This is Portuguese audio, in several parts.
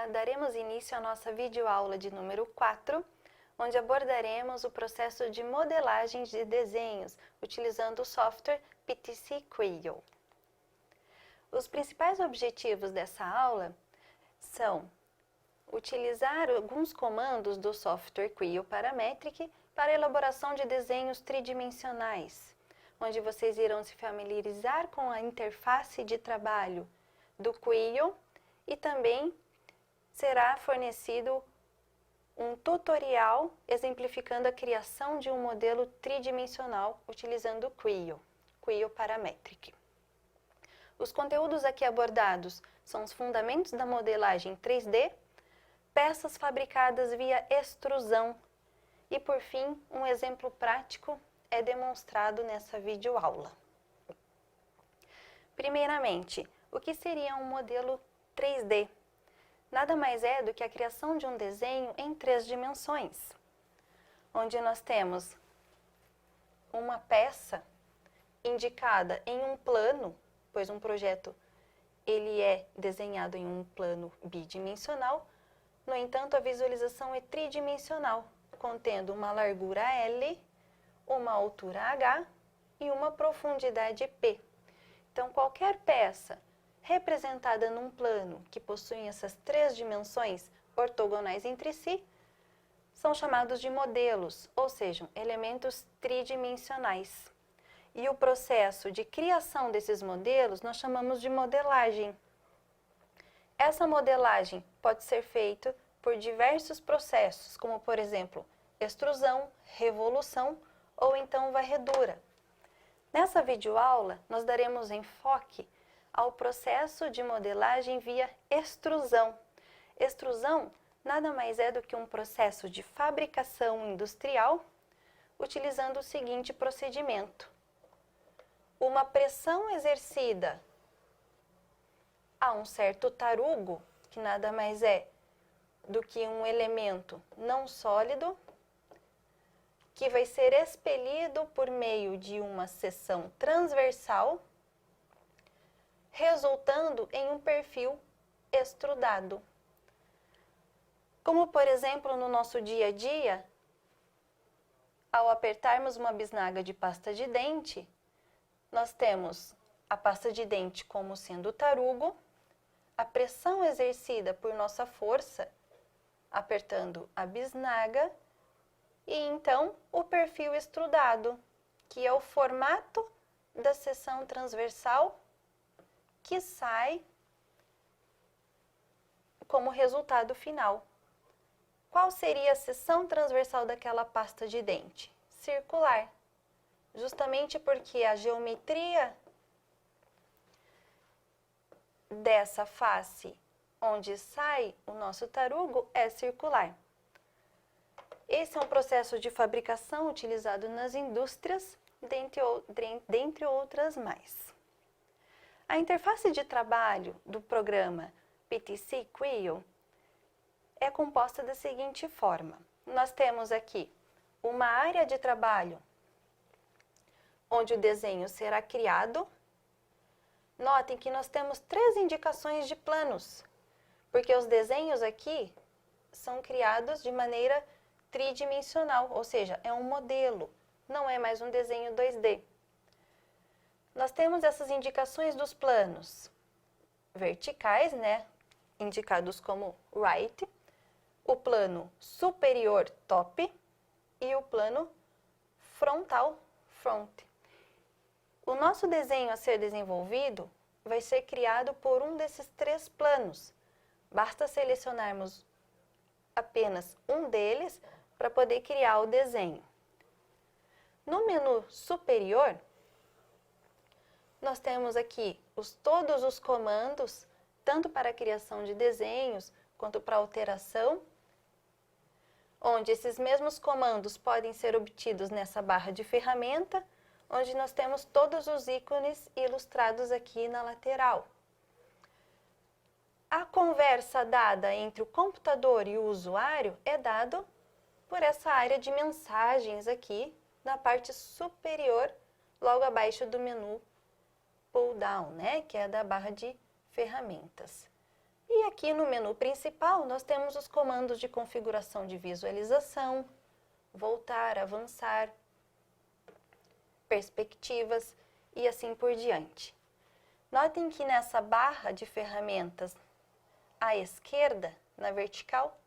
daremos início à nossa videoaula de número 4, onde abordaremos o processo de modelagem de desenhos utilizando o software PTC Creo. Os principais objetivos dessa aula são utilizar alguns comandos do software Creo Parametric para a elaboração de desenhos tridimensionais, onde vocês irão se familiarizar com a interface de trabalho do Creo e também será fornecido um tutorial exemplificando a criação de um modelo tridimensional utilizando o Creo Parametric. Os conteúdos aqui abordados são os fundamentos da modelagem 3D, peças fabricadas via extrusão e, por fim, um exemplo prático é demonstrado nessa videoaula. Primeiramente, o que seria um modelo 3D? Nada mais é do que a criação de um desenho em 3 dimensões, onde nós temos uma peça indicada em um plano, pois um projeto ele é desenhado em um plano bidimensional. No entanto, a visualização é tridimensional, contendo uma largura L, uma altura H e uma profundidade P. Então, qualquer peça representada num plano que possui essas 3 dimensões ortogonais entre si são chamados de modelos, ou seja, elementos tridimensionais. E o processo de criação desses modelos nós chamamos de modelagem. Essa modelagem pode ser feita por diversos processos, como por exemplo, extrusão, revolução ou então varredura. Nessa videoaula, nós daremos enfoque ao processo de modelagem via extrusão. Extrusão nada mais é do que um processo de fabricação industrial utilizando o seguinte procedimento. Uma pressão exercida a um certo tarugo, que nada mais é do que um elemento não sólido, que vai ser expelido por meio de uma seção transversal, resultando em um perfil extrudado. Como, por exemplo, no nosso dia a dia, ao apertarmos uma bisnaga de pasta de dente, nós temos a pasta de dente como sendo o tarugo, a pressão exercida por nossa força, apertando a bisnaga, e então o perfil extrudado, que é o formato da seção transversal que sai como resultado final. Qual seria a seção transversal daquela pasta de dente? Circular. Justamente porque a geometria dessa face onde sai o nosso tarugo é circular. Esse é um processo de fabricação utilizado nas indústrias, dentre outras mais. A interface de trabalho do programa PTC Creo é composta da seguinte forma. Nós temos aqui uma área de trabalho onde o desenho será criado. Notem que nós temos 3 indicações de planos, porque os desenhos aqui são criados de maneira tridimensional, ou seja, é um modelo, não é mais um desenho 2D. Nós temos essas indicações dos planos verticais, indicados como right, o plano superior top e o plano frontal front. O nosso desenho a ser desenvolvido vai ser criado por um desses 3 planos. Basta selecionarmos apenas um deles para poder criar o desenho. No menu superior, nós temos aqui todos os comandos, tanto para a criação de desenhos quanto para alteração, onde esses mesmos comandos podem ser obtidos nessa barra de ferramenta, onde nós temos todos os ícones ilustrados aqui na lateral. A conversa dada entre o computador e o usuário é dado por essa área de mensagens aqui na parte superior, logo abaixo do menu pull down, que é da barra de ferramentas. E aqui no menu principal, nós temos os comandos de configuração de visualização, voltar, avançar, perspectivas e assim por diante. Notem que nessa barra de ferramentas à esquerda, na vertical,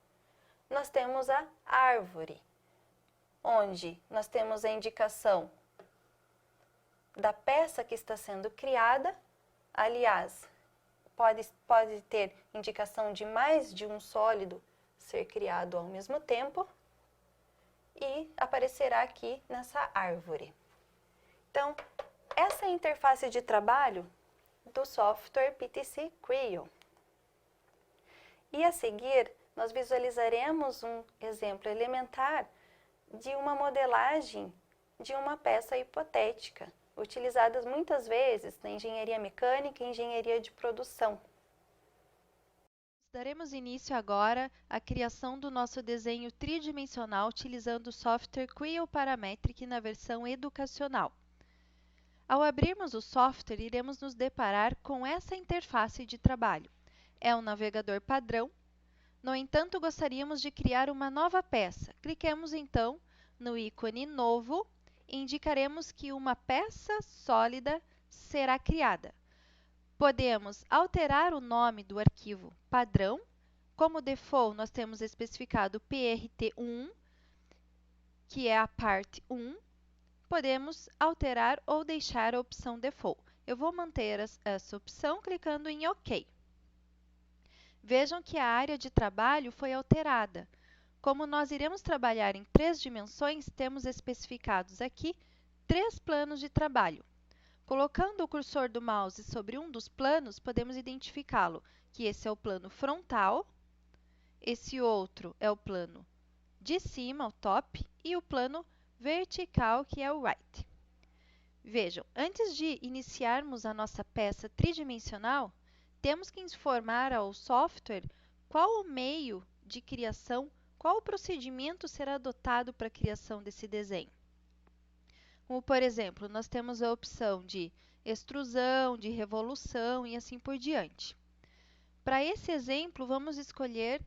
nós temos a árvore, onde nós temos a indicação da peça que está sendo criada. Aliás, pode ter indicação de mais de um sólido ser criado ao mesmo tempo e aparecerá aqui nessa árvore. Então, essa é a interface de trabalho do software PTC Creo. E a seguir, nós visualizaremos um exemplo elementar de uma modelagem de uma peça hipotética, utilizadas muitas vezes na engenharia mecânica e engenharia de produção. Daremos início agora à criação do nosso desenho tridimensional utilizando o software Creo Parametric na versão educacional. Ao abrirmos o software, iremos nos deparar com essa interface de trabalho. É um navegador padrão. No entanto, gostaríamos de criar uma nova peça. Cliquemos então no ícone Novo e indicaremos que uma peça sólida será criada. Podemos alterar o nome do arquivo padrão. Como default, nós temos especificado PRT1, que é a parte 1. Podemos alterar ou deixar a opção default. Eu vou manter essa opção clicando em OK. Vejam que a área de trabalho foi alterada. Como nós iremos trabalhar em 3 dimensões, temos especificados aqui 3 planos de trabalho. Colocando o cursor do mouse sobre um dos planos, podemos identificá-lo, que esse é o plano frontal, esse outro é o plano de cima, o top, e o plano vertical, que é o right. Vejam, antes de iniciarmos a nossa peça tridimensional, temos que informar ao software qual o meio de criação, qual o procedimento será adotado para a criação desse desenho. Como, por exemplo, nós temos a opção de extrusão, de revolução e assim por diante. Para esse exemplo, vamos escolher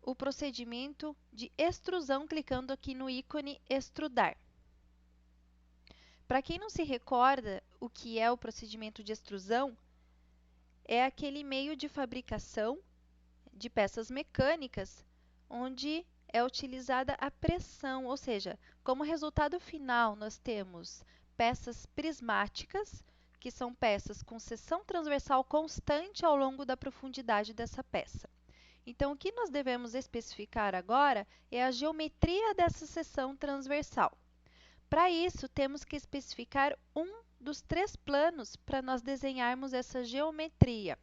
o procedimento de extrusão, clicando aqui no ícone extrudar. Para quem não se recorda o que é o procedimento de extrusão, é aquele meio de fabricação de peças mecânicas onde é utilizada a pressão, ou seja, como resultado final nós temos peças prismáticas, que são peças com seção transversal constante ao longo da profundidade dessa peça. Então, o que nós devemos especificar agora é a geometria dessa seção transversal. Para isso, temos que especificar um dos 3 planos para nós desenharmos essa geometria.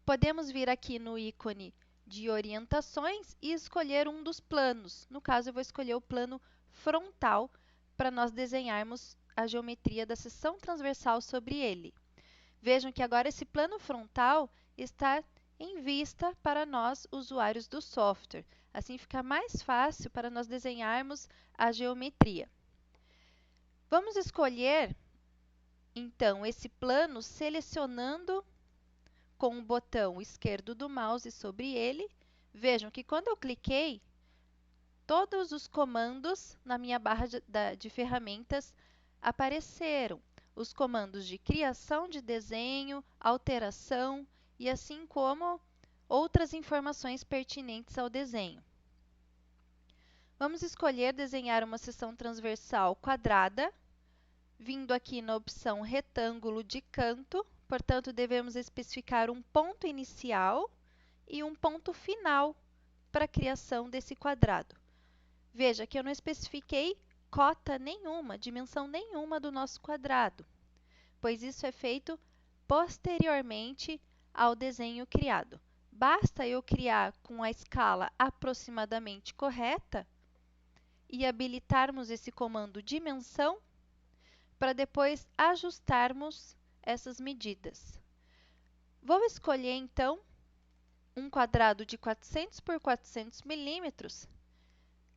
Podemos vir aqui no ícone de orientações e escolher um dos planos. No caso, eu vou escolher o plano frontal para nós desenharmos a geometria da seção transversal sobre ele. Vejam que agora esse plano frontal está em vista para nós, usuários do software. Assim fica mais fácil para nós desenharmos a geometria. Vamos escolher, então, esse plano selecionando com o botão esquerdo do mouse sobre ele. Vejam que quando eu cliquei, todos os comandos na minha barra de ferramentas apareceram. Os comandos de criação de desenho, alteração e assim como outras informações pertinentes ao desenho. Vamos escolher desenhar uma seção transversal quadrada, vindo aqui na opção retângulo de canto. Portanto, devemos especificar um ponto inicial e um ponto final para a criação desse quadrado. Veja que eu não especifiquei cota nenhuma, dimensão nenhuma do nosso quadrado, pois isso é feito posteriormente ao desenho criado. Basta eu criar com a escala aproximadamente correta e habilitarmos esse comando dimensão para depois ajustarmos essas medidas. Vou escolher, então, um quadrado de 400 por 400 milímetros,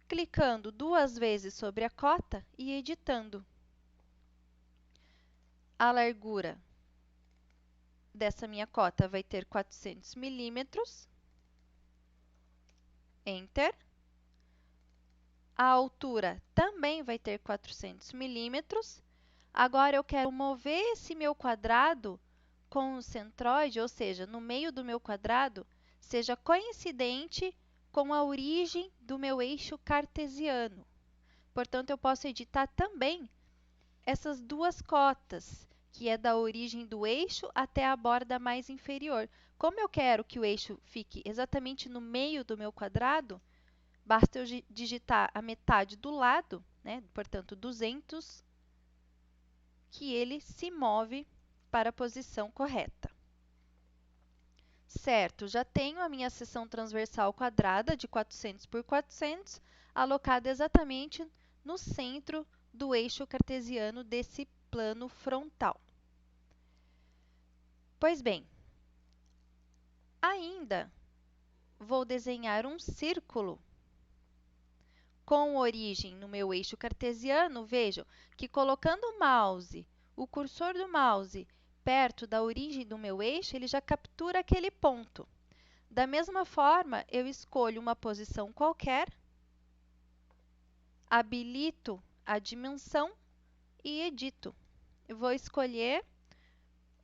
clicando 2 vezes sobre a cota e editando. A largura dessa minha cota vai ter 400 milímetros. Enter. A altura também vai ter 400 milímetros. Agora, eu quero mover esse meu quadrado com o centroide, ou seja, no meio do meu quadrado, seja coincidente com a origem do meu eixo cartesiano. Portanto, eu posso editar também essas duas cotas, que é da origem do eixo até a borda mais inferior. Como eu quero que o eixo fique exatamente no meio do meu quadrado, basta eu digitar a metade do lado, né? Portanto, 200, que ele se move para a posição correta. Certo, já tenho a minha seção transversal quadrada de 400 por 400, alocada exatamente no centro do eixo cartesiano desse plano frontal. Pois bem, ainda vou desenhar um círculo com origem no meu eixo cartesiano. Vejam que colocando o cursor do mouse, perto da origem do meu eixo, ele já captura aquele ponto. Da mesma forma, eu escolho uma posição qualquer, habilito a dimensão e edito. Eu vou escolher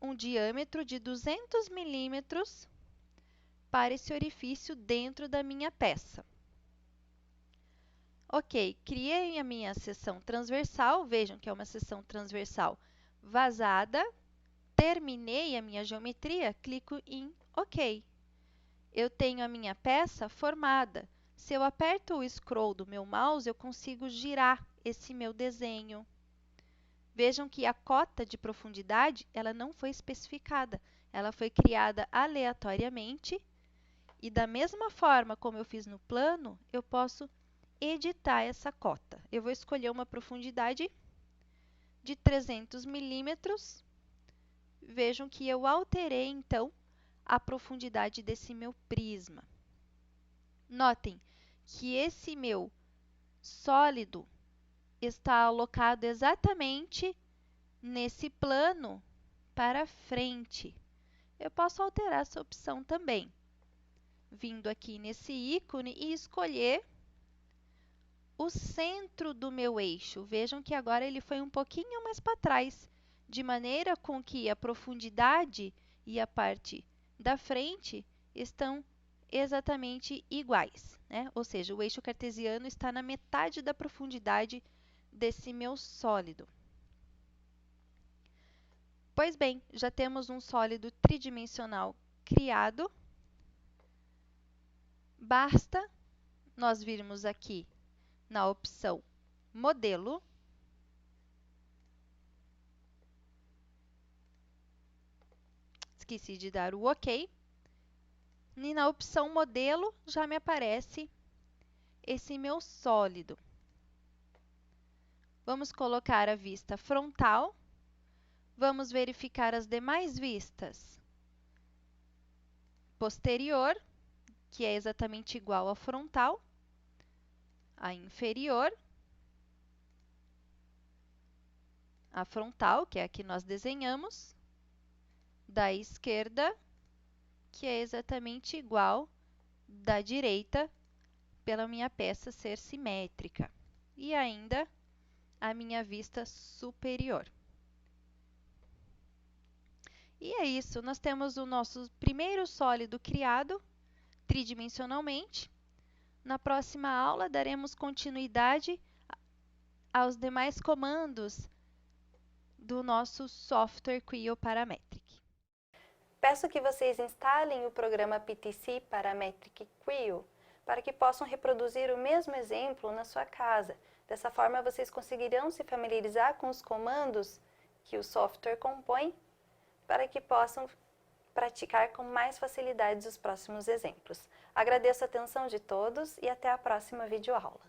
um diâmetro de 200 milímetros para esse orifício dentro da minha peça. Ok, criei a minha seção transversal, vejam que é uma seção transversal vazada. Terminei a minha geometria, clico em OK. Eu tenho a minha peça formada. Se eu aperto o scroll do meu mouse, eu consigo girar esse meu desenho. Vejam que a cota de profundidade, ela não foi especificada. Ela foi criada aleatoriamente e da mesma forma como eu fiz no plano, eu posso editar essa cota. Eu vou escolher uma profundidade de 300 milímetros. Vejam que eu alterei, então, a profundidade desse meu prisma. Notem que esse meu sólido está alocado exatamente nesse plano para frente. Eu posso alterar essa opção também, vindo aqui nesse ícone e escolher o centro do meu eixo. Vejam que agora ele foi um pouquinho mais para trás, de maneira com que a profundidade e a parte da frente estão exatamente iguais, né? Ou seja, o eixo cartesiano está na metade da profundidade desse meu sólido. Pois bem, já temos um sólido tridimensional criado. Basta nós virmos aqui na opção Modelo. Esqueci de dar o OK. E na opção Modelo já me aparece esse meu sólido. Vamos colocar a vista frontal. Vamos verificar as demais vistas. Posterior, que é exatamente igual à frontal. A inferior. A frontal, que é a que nós desenhamos. Da esquerda, que é exatamente igual da direita, pela minha peça ser simétrica. E ainda a minha vista superior. E é isso, nós temos o nosso primeiro sólido criado tridimensionalmente. Na próxima aula, daremos continuidade aos demais comandos do nosso software Creo Parametric. Peço que vocês instalem o programa PTC Parametric Creo para que possam reproduzir o mesmo exemplo na sua casa. Dessa forma, vocês conseguirão se familiarizar com os comandos que o software compõe para que possam praticar com mais facilidade os próximos exemplos. Agradeço a atenção de todos e até a próxima videoaula.